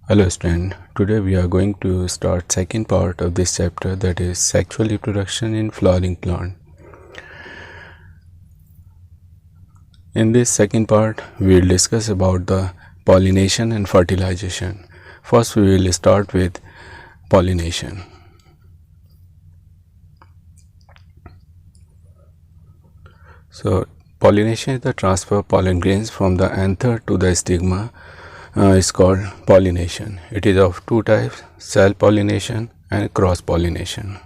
Hello student, today we are going to start second part of this chapter, that is sexual reproduction in flowering plant. In this second part we will discuss about the pollination and fertilization. First we will start with pollination. So pollination is the transfer of pollen grains from the anther to the stigma. Is called pollination. It is of two types, self-pollination and cross-pollination.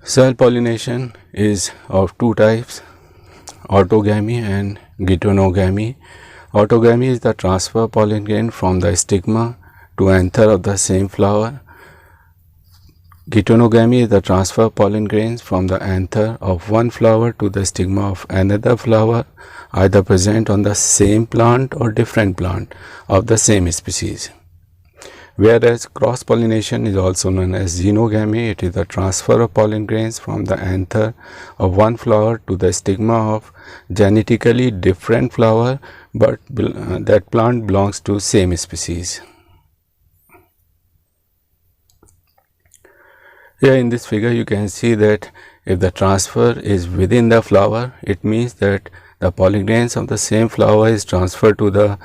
Self-pollination is of two types, autogamy and geitonogamy. Autogamy is the transfer of pollen grain from the stigma to anther of the same flower. Geitonogamy is the transfer of pollen grains from the anther of one flower to the stigma of another flower, either present on the same plant or different plant of the same species. Whereas cross-pollination is also known as xenogamy. It is the transfer of pollen grains from the anther of one flower to the stigma of genetically different flower, but that plant belongs to same species. Here in this figure you can see that if the transfer is within the flower, it means that the pollen grains of the same flower is transferred to the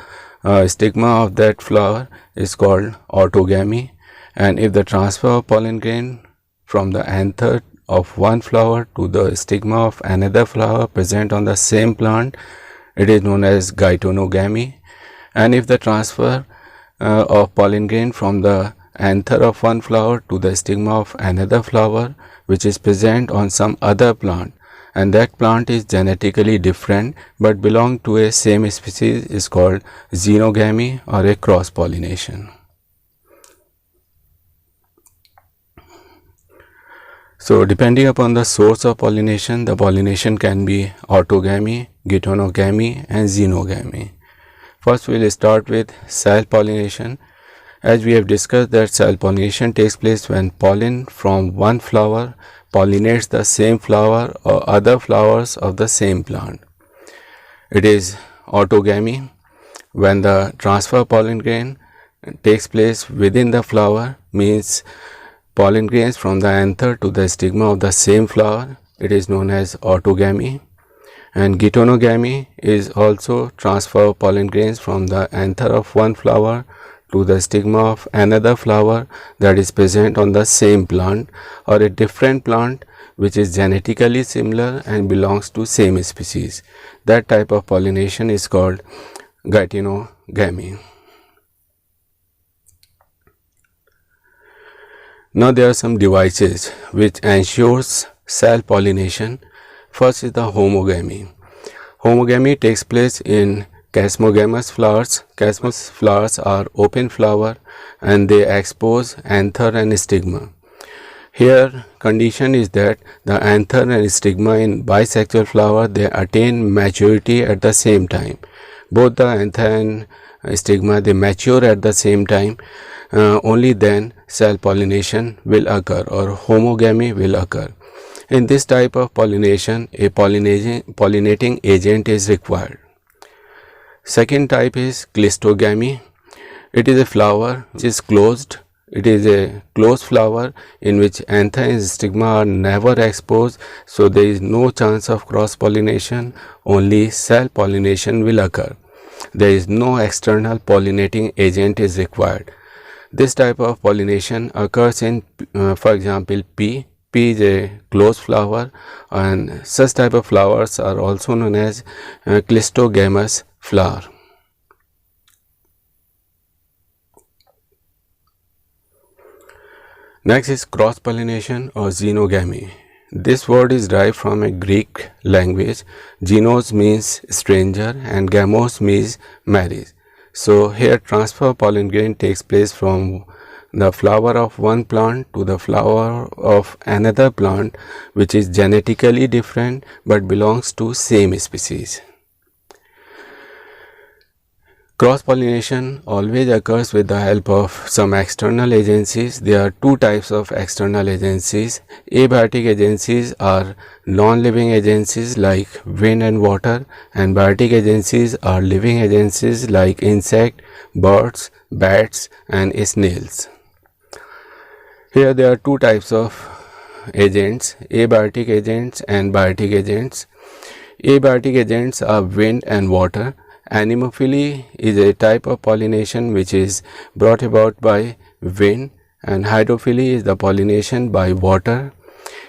stigma of that flower is called autogamy. And if the transfer of pollen grain from the anther of one flower to the stigma of another flower present on the same plant, it is known as geitonogamy. And if the transfer of pollen grain from the anther of one flower to the stigma of another flower which is present on some other plant, and that plant is genetically different but belong to a same species, is called xenogamy or a cross pollination. So depending upon the source of pollination, the pollination can be autogamy, geitonogamy and xenogamy. First we will start with self-pollination. As we have discussed that self-pollination takes place when pollen from one flower pollinates the same flower or other flowers of the same plant. It is autogamy when the transfer of pollen grain takes place within the flower, means pollen grains from the anther to the stigma of the same flower. It is known as autogamy. And geitonogamy is also transfer of pollen grains from the anther of one flower to the stigma of another flower that is present on the same plant or a different plant which is genetically similar and belongs to same species. That type of pollination is called geitonogamy. Now there are some devices which ensures self-pollination. First is the homogamy. Homogamy takes place in chasmogamous flowers. Chasmogamous flowers are open flower and they expose anther and stigma. Here condition is that the anther and stigma in bisexual flower, they attain maturity at the same time. Both the anther and stigma, they mature at the same time. Only then self-pollination will occur or homogamy will occur. In this type of pollination, a pollinating agent is required. Second type is cleistogamy. It is a flower which is closed. It is a closed flower in which anther and stigma are never exposed, so there is no chance of cross-pollination, only self-pollination will occur. There is no external pollinating agent is required. This type of pollination occurs in, for example, pea. Pea is a closed flower, and such type of flowers are also known as cleistogamous flower. Next is cross-pollination or xenogamy. This word is derived from a Greek language. Xenos means stranger and gamos means marriage. So here transfer of pollen grain takes place from the flower of one plant to the flower of another plant which is genetically different but belongs to same species. Cross-pollination always occurs with the help of some external agencies. There are two types of external agencies. Abiotic agencies are non-living agencies like wind and water, and biotic agencies are living agencies like insect, birds, bats and snails. Here there are two types of agents, abiotic agents and biotic agents. Abiotic agents are wind and water. Anemophily is a type of pollination which is brought about by wind, and hydrophily is the pollination by water.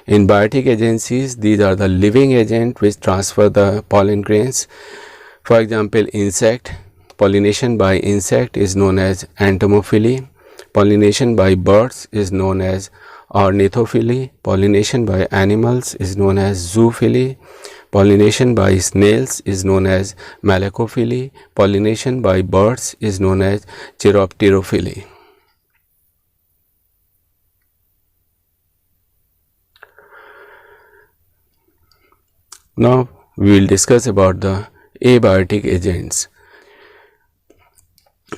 In biotic agencies, these are the living agent which transfer the pollen grains. For example, insect, pollination by insect is known as entomophily. Pollination by birds is known as ornithophily. Pollination by animals is known as zoophily. Pollination by snails is known as malacophily. Pollination by birds is known as chiropterophily. Now we will discuss about the abiotic agents.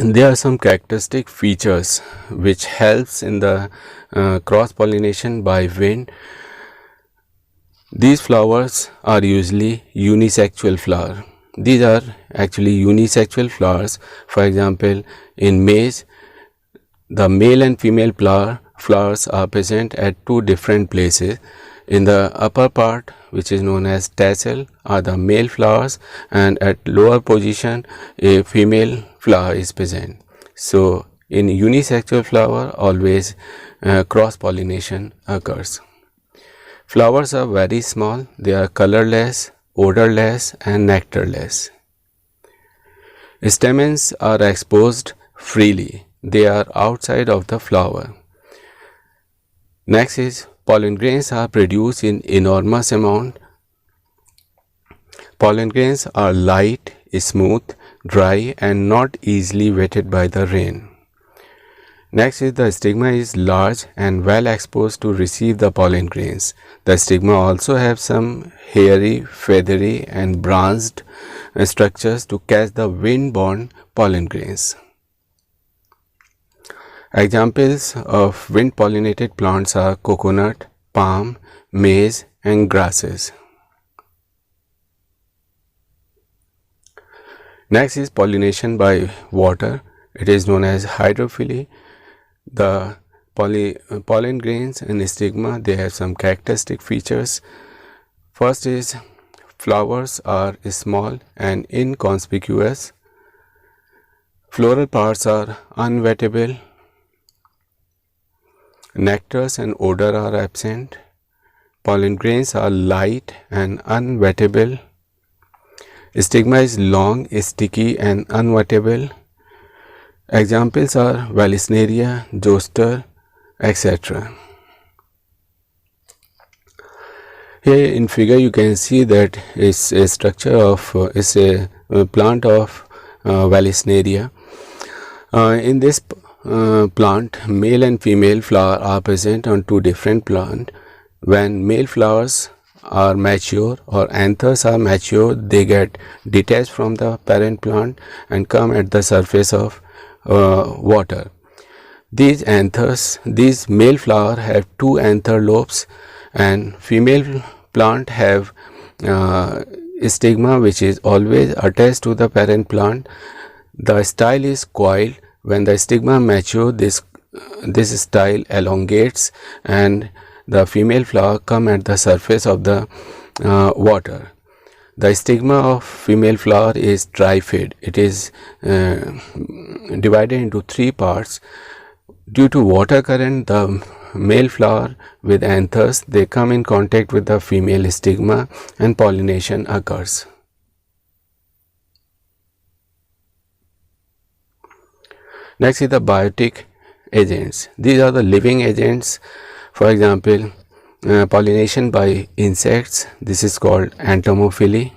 There are some characteristic features which helps in the cross pollination by wind. These flowers are usually unisexual flower. These are actually unisexual flowers. For example, in maize, the male and female flowers are present at two different places. In the upper part, which is known as tassel, are the male flowers, and at lower position a female flower is present. So in unisexual flower always cross pollination occurs. Flowers are very small, they are colorless, odorless and nectarless. Stamens are exposed freely, they are outside of the flower. Next is pollen grains are produced in enormous amount. Pollen grains are light, smooth, dry and not easily wetted by the rain. Next is the stigma is large and well exposed to receive the pollen grains. The stigma also have some hairy, feathery and branched structures to catch the wind-borne pollen grains. Examples of wind-pollinated plants are coconut, palm, maize and grasses. Next is pollination by water. It is known as hydrophily. The pollen grains and stigma, they have some characteristic features. First is flowers are small and inconspicuous. Floral parts are unwettable. Nectars and odor are absent. Pollen grains are light and unwettable. Stigma is long, sticky and unwettable. Examples are Vallisneria, zoster, etc. Here in figure you can see that is a structure of is a plant of Vallisneria. In this plant, male and female flower are present on two different plants. When male flowers are mature or anthers are mature, they get detached from the parent plant and come at the surface of water. These anthers, these male flower have two anther lobes and female plant have stigma which is always attached to the parent plant. The style is coiled. When the stigma mature, this style elongates and the female flower come at the surface of the water. The stigma of female flower is trifid. It is divided into three parts. Due to water current, the male flower with anthers, they come in contact with the female stigma and pollination occurs. Next is the biotic agents. These are the living agents. For example, pollination by insects, this is called entomophily.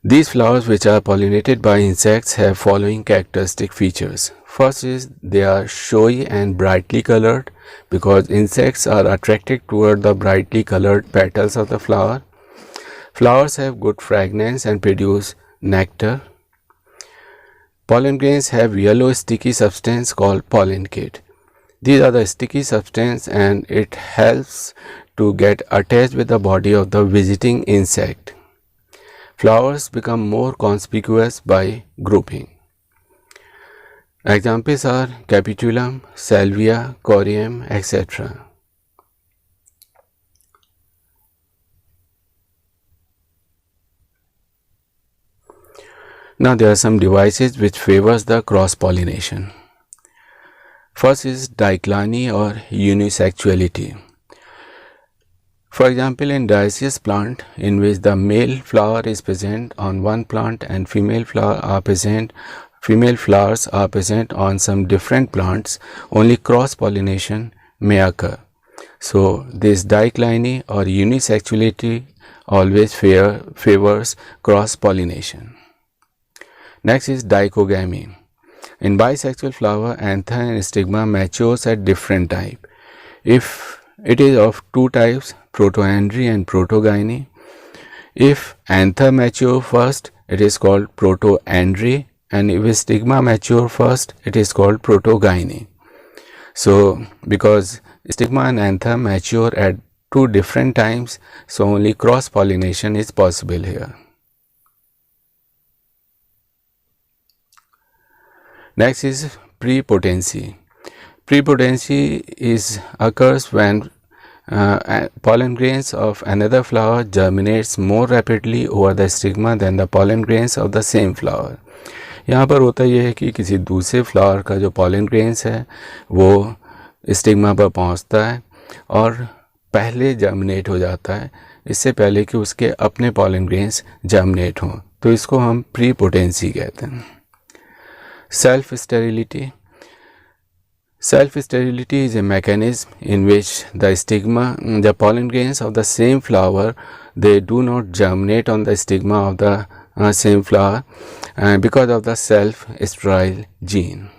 These flowers which are pollinated by insects have following characteristic features. First is they are showy and brightly colored because insects are attracted toward the brightly colored petals of the flower. Flowers have good fragrance and produce nectar. Pollen grains have yellow sticky substance called pollen kit. These are the sticky substance and it helps to get attached with the body of the visiting insect. Flowers become more conspicuous by grouping. Examples are capitulum, salvia, corium, etc. Now there are some devices which favors the cross-pollination. First is dichotomy or unisexuality. For example, in dioecious plant in which the male flower is present on one plant and female flowers are present on some different plants, only cross-pollination may occur. So this dichotomy or unisexuality always favors cross-pollination. Next is dichogamy. In bisexual flower, anther and stigma matures at different type. If it is of two types, protoandry and protogyny. If anther mature first, it is called protoandry, and if stigma mature first, it is called protogyny. So because stigma and anther mature at two different times, so only cross pollination is possible here. Next is prepotency. Prepotency occurs when pollen grains of another flower germinates more rapidly over the stigma than the pollen grains of the same flower. यहाँ पर होता यह है कि किसी दूसरे flower का जो pollen grains है वो स्टिग्मा पर पहुँचता है और पहले जर्मिनेट हो जाता है इससे पहले कि उसके अपने pollen grains जर्मिनेट हों, तो इसको हम प्रीपोटेंसी कहते हैं. Self sterility. Self sterility is a mechanism in which the pollen grains of the same flower, they do not germinate on the stigma of the same flower because of the self sterile gene.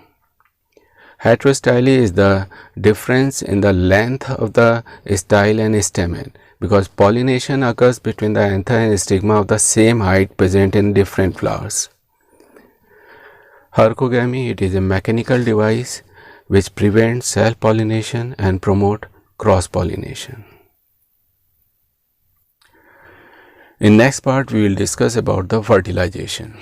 Heterostyle is the difference in the length of the style and stamen, because pollination occurs between the anther and stigma of the same height present in different flowers. Hercogamy, it is a mechanical device which prevents self-pollination and promote cross-pollination. In next part, we will discuss about the fertilization.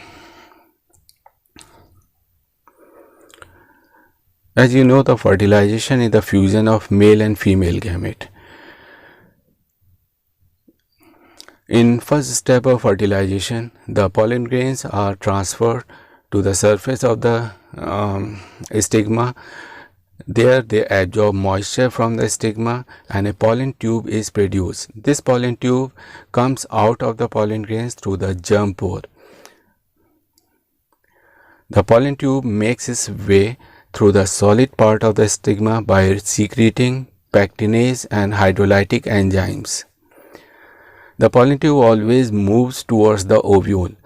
As you know, the fertilization is the fusion of male and female gamete. In first step of fertilization, the pollen grains are transferred to the surface of the stigma. There they absorb moisture from the stigma and a pollen tube is produced. This pollen tube comes out of the pollen grains through the germ pore. The pollen tube makes its way through the solid part of the stigma by secreting pectinase and hydrolytic enzymes. The pollen tube always moves towards the ovule,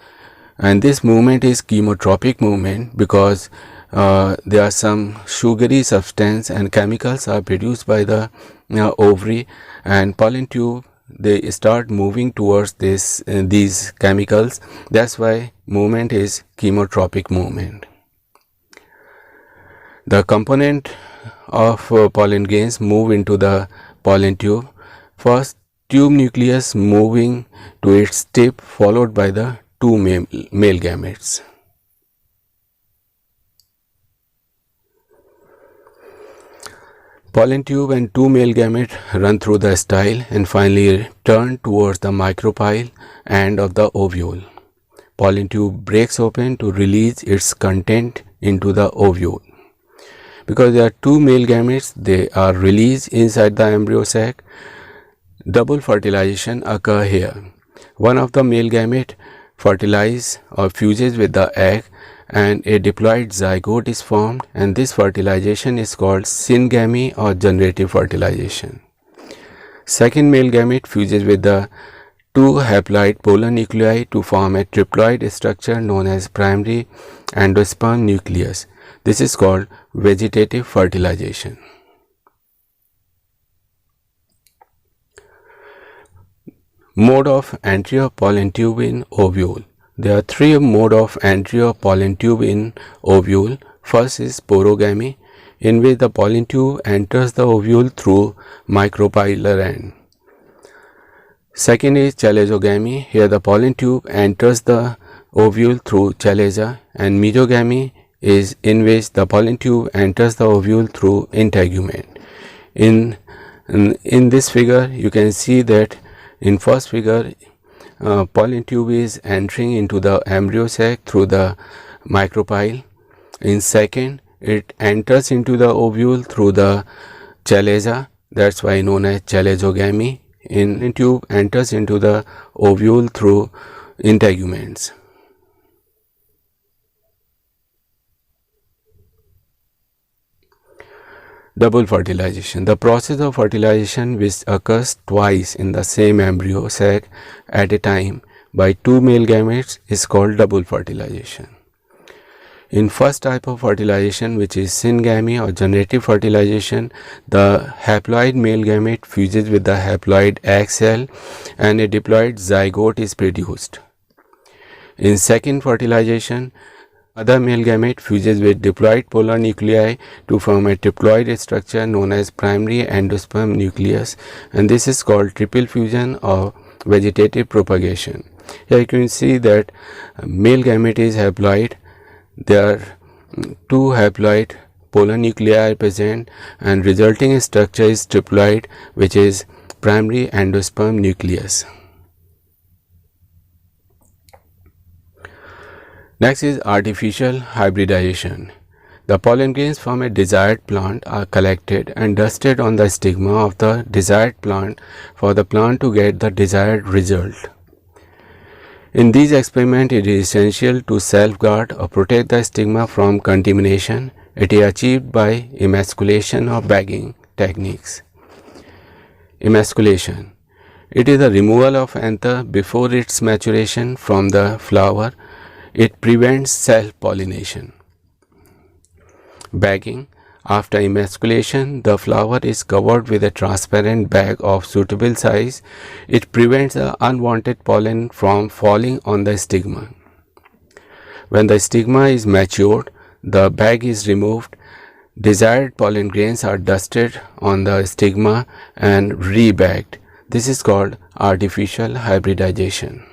and this movement is chemotropic movement because there are some sugary substance and chemicals are produced by the ovary, and pollen tube they start moving towards these chemicals. That's why movement is chemotropic movement. The component of pollen grains move into the pollen tube. First, tube nucleus moving to its tip, followed by the two male gametes. Pollen tube and two male gametes run through the style and finally turn towards the micropyle end of the ovule. Pollen tube breaks open to release its content into the ovule. Because there are two male gametes, they are released inside the embryo sac. Double fertilization occur here. One of the male gamete fertilizes or fuses with the egg and a diploid zygote is formed, and this fertilization is called syngamy or generative fertilization. Second male gamete fuses with the two haploid polar nuclei to form a triploid structure known as primary endosperm nucleus. This is called vegetative fertilization. Mode of entry of pollen tube in ovule. There are three modes of entry of pollen tube in ovule. First is porogamy, in which the pollen tube enters the ovule through micropylar end. Second is chalezogamy. Here the pollen tube enters the ovule through chalaza, and mesogamy is in which the pollen tube enters the ovule through integument. In this figure you can see that in first figure pollen tube is entering into the embryo sac through the micropyle. In second, it enters into the ovule through the chalaza, that's why known as chalezogamy. In tube enters into the ovule through integuments. Double fertilization. The process of fertilization which occurs twice in the same embryo sac at a time by two male gametes is called double fertilization. In first type of fertilization, which is syngamy or generative fertilization, the haploid male gamete fuses with the haploid egg cell and a diploid zygote is produced. In second fertilization, other male gamete fuses with diploid polar nuclei to form a triploid structure known as primary endosperm nucleus, and this is called triple fusion or vegetative propagation. Here you can see that male gamete is haploid. There are two haploid polar nuclei are present, and resulting structure is triploid, which is primary endosperm nucleus. Next is artificial hybridization. The pollen grains from a desired plant are collected and dusted on the stigma of the desired plant for the plant to get the desired result. In these experiments, it is essential to safeguard or protect the stigma from contamination. It is achieved by emasculation or bagging techniques. Emasculation. It is the removal of anther before its maturation from the flower. It prevents self-pollination. Bagging. After emasculation, the flower is covered with a transparent bag of suitable size. It prevents the unwanted pollen from falling on the stigma. When the stigma is matured, the bag is removed. Desired pollen grains are dusted on the stigma and rebagged. This is called artificial hybridization.